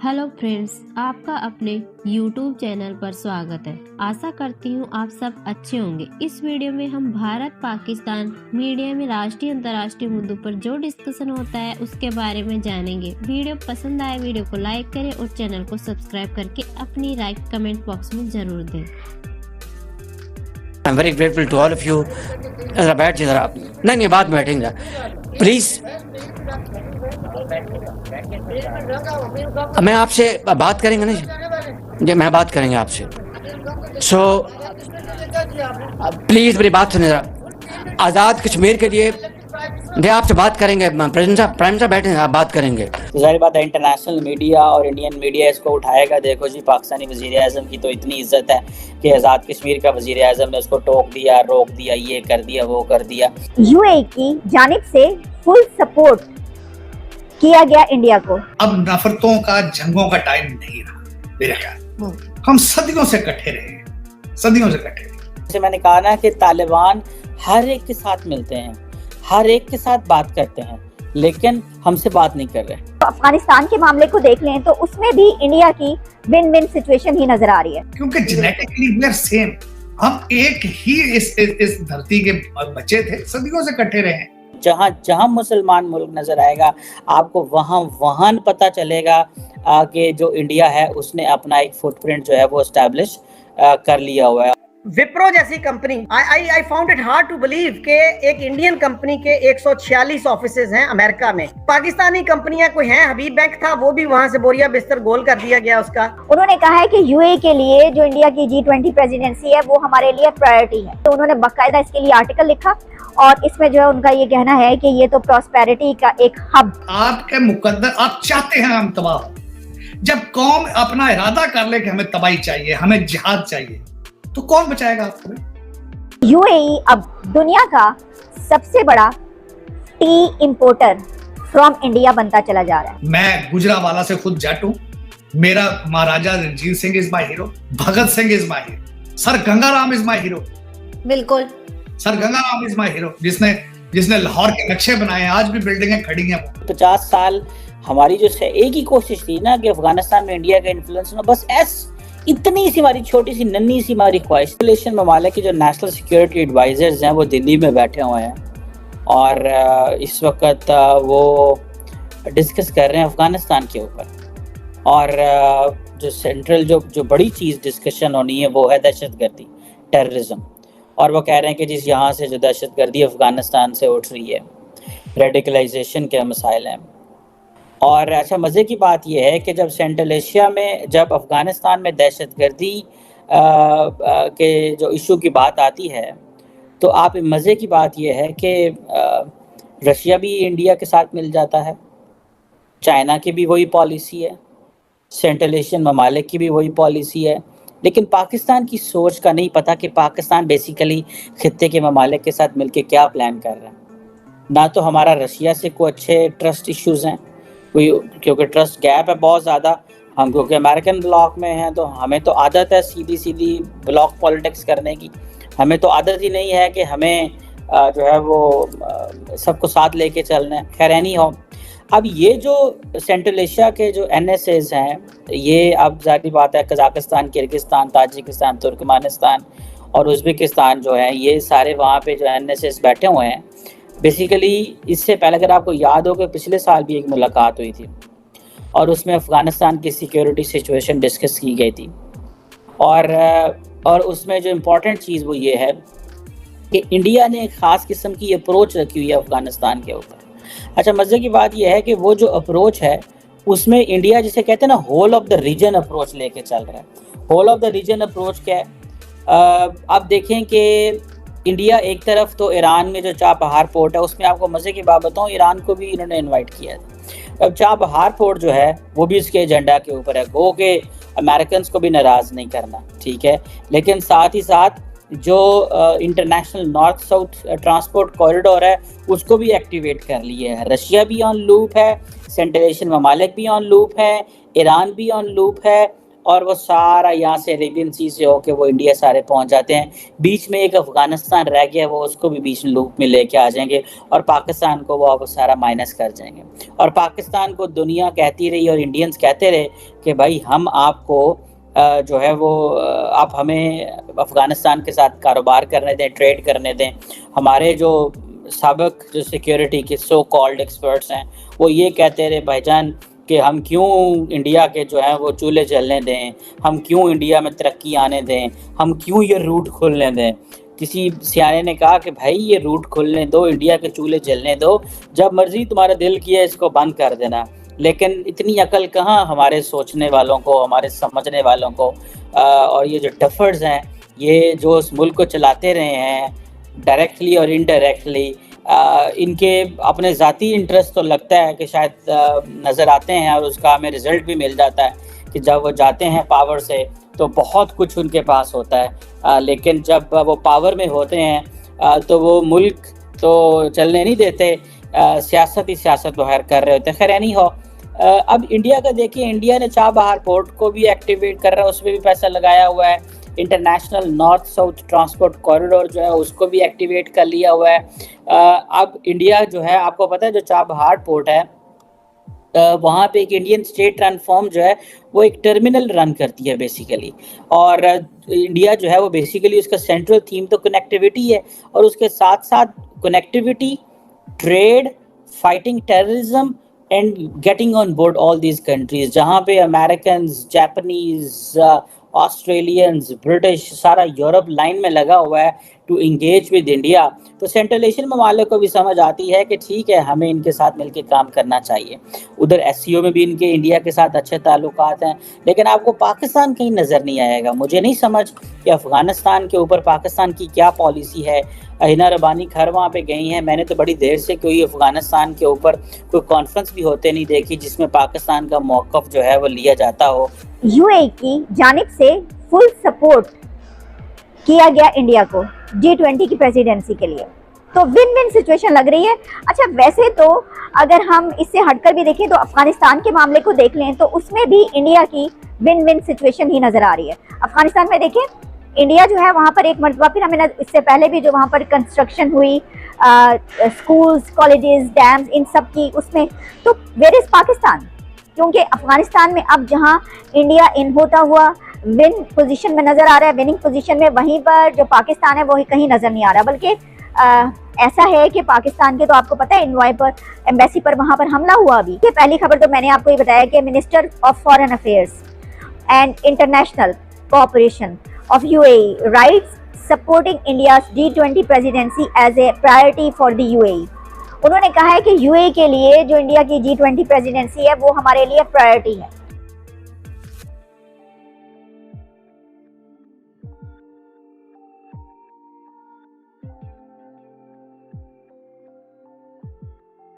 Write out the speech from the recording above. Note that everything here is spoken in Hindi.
हेलो फ्रेंड्स, आपका अपने YouTube चैनल पर स्वागत है। आशा करती हूँ आप सब अच्छे होंगे। इस वीडियो में हम भारत पाकिस्तान मीडिया में राष्ट्रीय अंतर्राष्ट्रीय मुद्दों पर जो डिस्कशन होता है उसके बारे में जानेंगे। वीडियो पसंद आए वीडियो को लाइक करें और चैनल को सब्सक्राइब करके अपनी राय कमेंट बॉक्स में जरूर दें। I'm very grateful to all of you. जरा बैठ जी जरा, नहीं बात में बैठेंगे प्लीज। मैं आपसे बात करेंगे ना जी, मैं बात करेंगे आपसे। सो प्लीज मेरी बात सुनिए जरा। आज़ाद कश्मीर के लिए आपसे बात करेंगे। प्राइम साहब बैठे हैं, आप बात करेंगे। जाहिर बात है इंटरनेशनल मीडिया और इंडियन मीडिया इसको उठाएगा। देखो जी, पाकिस्तानी वज़ीर-ए-आज़म की तो इतनी इज्जत है कि आज़ाद कश्मीर का वज़ीर-ए-आज़म ने उसको टोक दिया, रोक दिया, ये कर दिया, वो कर दिया। यूएई की जानिब से फुल सपोर्ट किया गया इंडिया को। अब नफरतों का, जंगों का टाइम नहीं रहा मेरे ख्याल। हम सदियों से इकट्ठे रहे, सदियों से इकट्ठे रहे। जैसे मैंने कहा ना कि तालिबान हर एक के साथ मिलते हैं, हर एक के साथ बात करते हैं, लेकिन हमसे बात नहीं कर रहे। तो अफगानिस्तान के मामले को देख लें तो उसमें भी इंडिया की विन विन सिचुएशन ही नजर आ रही है, क्योंकि जेनेटिकली वी आर सेम। हम एक ही इस धरती के बच्चे थे, सदियों से इकट्ठे रहे। जहाँ जहाँ मुसलमान मुल्क नजर आएगा आपको वहाँ पता चलेगा कि जो इंडिया है उसने अपना एक फुटप्रिंट जो है वो एस्टैब्लिश कर लिया हुआ है। विप्रो जैसी कंपनी, I found it hard to believe कि एक इंडियन कंपनी के 146 ऑफिसेज हैं अमेरिका में। पाकिस्तानी कंपनियां कोई हैं, हबीब बैंक था, वो भी वहां से बोरिया बिस्तर गोल कर दिया गया उसका। उन्होंने कहा है कि यूएई के लिए जो इंडिया की G20 प्रेसिडेंसी है वो हमारे लिए प्रायोरिटी है। तो उन्होंने बाकायदा इसके लिए आर्टिकल लिखा और इसमें जो है उनका ये कहना है कि ये तो प्रॉस्पेरिटी का एक हब। आपके मुकद्दर, आप चाहते हैं हम तबाह हो। जब कौम अपना इरादा कर ले कि हमें तबाही चाहिए, हमें जिहाद चाहिए, तो कौन बचाएगा आपको? यूएई अब दुनिया का सबसे बड़ा टी इंपोर्टर फ्रॉम इंडिया बनता चला जा रहा है। मैं गुजरावाला से खुद जट हूँ। मेरा Maharaja Ranjit Singh is my hero, Bhagat Singh is my hero, sir Gangaram is my hero. बिल्कुल, sir Gangaram is my hero, जिसने लाहौर के नक्शे बनाए, आज भी बिल्डिंगें खड़ी हैं। 50 साल हमारी जो एक ही कोशिश थी ना कि अफगानिस्तान में इंडिया का इन्फ्लुएंस ना, बस इतनी सी हमारी छोटी सी नन्ही सी हमारी ख्वाहिश। रिलेशन ममालिक के जो नेशनल सिक्योरिटी एडवाइजर्स हैं वो दिल्ली में बैठे हुए हैं और इस वक्त वो डिस्कस कर रहे हैं अफगानिस्तान के ऊपर। और जो सेंट्रल जो बड़ी चीज़ डिस्कशन होनी है वो है दहशतगर्दी, टेररिज्म। और वो कह रहे हैं कि जिस यहाँ से जो दहशतगर्दी अफगानिस्तान से उठ रही है, रेडिकलाइजेशन के मसाइल हैं। और अच्छा, मज़े की बात यह है कि जब सेंट्रल एशिया में, जब अफ़गानिस्तान में दहशतगर्दी के जो इशू की बात आती है, तो आप मज़े की बात यह है कि रशिया भी इंडिया के साथ मिल जाता है, चाइना की भी वही पॉलिसी है, सेंट्रल एशियन ममालिक की भी वही पॉलिसी है। लेकिन पाकिस्तान की सोच का नहीं पता कि पाकिस्तान बेसिकली खित्ते के ममालिक के साथ मिलके क्या प्लान कर रहा है। ना तो हमारा रशिया से कोई अच्छे ट्रस्ट इश्यूज़ हैं, क्योंकि ट्रस्ट गैप है बहुत ज़्यादा। हम क्योंकि अमेरिकन ब्लॉक में हैं तो हमें तो आदत है सीधी ब्लॉक पॉलिटिक्स करने की। हमें तो आदत ही नहीं है कि हमें जो है वो सबको साथ लेके चलना है। खैर एनी हो, अब ये जो सेंट्रल एशिया के जो NSAs हैं, ये अब ज़ाहिर बात है कज़ाकिस्तान, किर्गिस्तान, ताजिकिस्तान, तुर्कमेनिस्तान और उज़्बेकिस्तान जो है, ये सारे वहाँ पे जो NSAs बैठे हुए हैं। बेसिकली इससे पहले अगर आपको याद हो कि पिछले साल भी एक मुलाकात हुई थी और उसमें अफ़गानिस्तान की सिक्योरिटी सिचुएशन डिस्कस की गई थी। और उसमें जो इम्पोर्टेंट चीज़ वो ये है कि इंडिया ने एक ख़ास किस्म की अप्रोच रखी हुई है अफ़गानिस्तान के ऊपर। अच्छा, मज़े की बात यह है कि वो जो अप्रोच है उसमें इंडिया, जिसे कहते हैं ना, whole of the region approach लेके चल रहा है। Whole of the region approach क्या है? आप देखें कि इंडिया एक तरफ तो ईरान में जो चाबहार पोर्ट है, उसमें आपको मज़े की बात बताऊँ, ईरान को भी इन्होंने इनवाइट किया था। अब चाबहार पोर्ट जो है वो भी इसके एजेंडा के ऊपर है। गो के अमेरिकन को भी नाराज़ नहीं करना, ठीक है, लेकिन साथ ही साथ जो international north south transport corridor है उसको भी एक्टिवेट कर लिया है। रशिया भी ऑन लूप है, सेंट्रल एशियन ममालिक भी ऑन लूप है, ईरान भी ऑन लूप है और वो सारा यहाँ से अरेबियन सी से होके वो इंडिया सारे पहुँच जाते हैं। बीच में एक अफ़गानिस्तान रह गया, वो उसको भी बीच में लूप में लेके आ जाएंगे और पाकिस्तान को वो सारा माइनस कर जाएंगे। और पाकिस्तान को दुनिया कहती रही और इंडियंस कहते रहे कि भाई हम आपको जो है वो आप हमें अफ़गानिस्तान के साथ कारोबार करने दें, ट्रेड करने दें। हमारे जो साबिक जो सिक्योरिटी के सो कॉल्ड एक्सपर्ट्स हैं वो ये कहते रहे भाईजान कि हम क्यों इंडिया के जो है वो चूल्हे जलने दें, हम क्यों इंडिया में तरक्की आने दें, हम क्यों ये रूट खोलने दें। किसी सियाने ने कहा कि भाई ये रूट खोलने दो, इंडिया के चूल्हे जलने दो, जब मर्जी तुम्हारा दिल किया इसको बंद कर देना। लेकिन इतनी अकल कहाँ हमारे सोचने वालों को, हमारे समझने वालों को। और ये जो डफर्स हैं, ये जो उस मुल्क को चलाते रहे हैं डायरेक्टली और इनडायरेक्टली, इनके अपने ज़ाती इंटरेस्ट तो लगता है कि शायद नज़र आते हैं और उसका हमें रिज़ल्ट भी मिल जाता है कि जब वो जाते हैं पावर से तो बहुत कुछ उनके पास होता है। लेकिन जब वो पावर में होते हैं तो वो मुल्क तो चलने नहीं देते, सियासत ही सियासत बाहर कर रहे होते हैं। खैर नहीं हो। अब इंडिया का देखिए, इंडिया ने चाबहार पोर्ट को भी एक्टिवेट कर रहा है, उसमें भी पैसा लगाया हुआ है। International north south transport corridor जो है उसको भी एक्टिवेट कर लिया हुआ है। अब इंडिया जो है, आपको पता है जो चाबहार पोर्ट है वहाँ पे एक इंडियन स्टेट रन फर्म जो है वो एक टर्मिनल रन करती है बेसिकली। और इंडिया जो है वो बेसिकली उसका सेंट्रल थीम तो कनेक्टिविटी है, और उसके साथ साथ connectivity, trade, fighting terrorism and getting on board all these countries, जहाँ पे अमेरिकन, जापानीज, ऑस्ट्रेलियंस, ब्रिटिश, सारा यूरोप लाइन में लगा हुआ है टू इंगेज विद इंडिया। तो सेंट्रल एशियन ममालिक को भी समझ आती है कि ठीक है हमें इनके साथ मिलकर काम करना चाहिए। उधर एससीओ में भी इनके इंडिया के साथ अच्छे ताल्लुकात हैं, लेकिन आपको पाकिस्तान कहीं नज़र नहीं आएगा। मुझे नहीं समझ कि अफ़गानिस्तान के ऊपर पाकिस्तान की क्या पॉलिसी है। हिना रबानी खैर वहाँ पे गई हैं, मैंने तो बड़ी देर से कोई अफ़गानिस्तान के ऊपर कोई कॉन्फ्रेंस भी होते नहीं देखी जिसमें पाकिस्तान का मौक़िफ़ जो है वो लिया जाता हो। यूएई की जानिब से फुल सपोर्ट किया गया इंडिया को G20 की प्रेसिडेंसी के लिए, तो विन विन सिचुएशन लग रही है। अच्छा, वैसे तो अगर हम इससे हटकर भी देखें तो अफगानिस्तान के मामले को देख लें तो उसमें भी इंडिया की विन विन सिचुएशन ही नजर आ रही है। अफगानिस्तान में देखें, इंडिया जो है वहाँ पर एक मरतबा, फिर हमें इससे पहले भी जो वहाँ पर कंस्ट्रक्शन हुई स्कूल्स, कॉलेजेस, डैम्स, इन सब की उसमें, तो वेयर इज पाकिस्तान? क्योंकि अफगानिस्तान में अब जहां इंडिया इन होता हुआ विन पोजीशन में नजर आ रहा है, विनिंग पोजीशन में, वहीं पर जो पाकिस्तान है वो कहीं नजर नहीं आ रहा। बल्कि ऐसा है कि पाकिस्तान के, तो आपको पता है इनवॉय पर, एम्बेसी पर वहां पर हमला हुआ। अभी ये पहली खबर तो मैंने आपको ये बताया कि minister of foreign affairs and international cooperation of UAE writes supporting India's G20 presidency as a priority for the UAE. उन्होंने कहा है कि यूएई के लिए जो इंडिया की G20 प्रेसिडेंसी है वो हमारे लिए प्रायोरिटी है।